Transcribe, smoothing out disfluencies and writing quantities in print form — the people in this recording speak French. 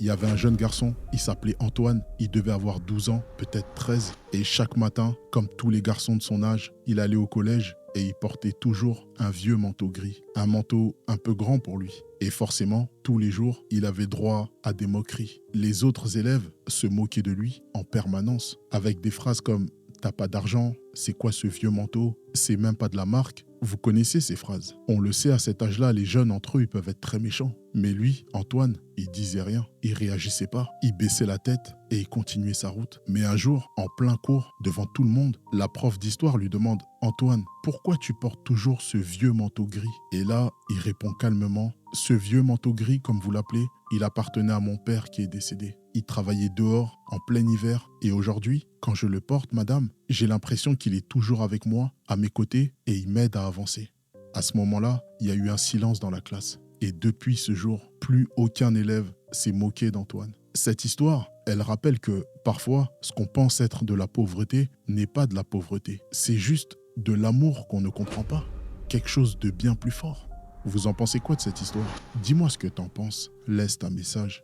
Il y avait un jeune garçon, il s'appelait Antoine, il devait avoir 12 ans, peut-être 13. Et chaque matin, comme tous les garçons de son âge, il allait au collège et il portait toujours un vieux manteau gris, un manteau un peu grand pour lui. Et forcément, tous les jours, il avait droit à des moqueries. Les autres élèves se moquaient de lui en permanence, avec des phrases comme T'as pas d'argent? C'est quoi ce vieux manteau? C'est même pas de la marque. Vous connaissez ces phrases. On le sait, à cet âge-là, les jeunes entre eux, ils peuvent être très méchants. Mais lui, Antoine, il disait rien. Il réagissait pas. Il baissait la tête et il continuait sa route. Mais un jour, en plein cours, devant tout le monde, la prof d'histoire lui demande Antoine, pourquoi tu portes toujours ce vieux manteau gris? Et là, il répond calmement ce vieux manteau gris, comme vous l'appelez, il appartenait à mon père qui est décédé. Il travaillait dehors, en plein hiver, et aujourd'hui, quand je le porte, madame, j'ai l'impression qu'il est toujours avec moi, à mes côtés, et il m'aide à avancer. À ce moment-là, il y a eu un silence dans la classe. Et depuis ce jour, plus aucun élève s'est moqué d'Antoine. Cette histoire, elle rappelle que parfois, ce qu'on pense être de la pauvreté n'est pas de la pauvreté. C'est juste de l'amour qu'on ne comprend pas. Quelque chose de bien plus fort. Vous en pensez quoi de cette histoire? Dis-moi ce que t'en penses. Laisse ta message.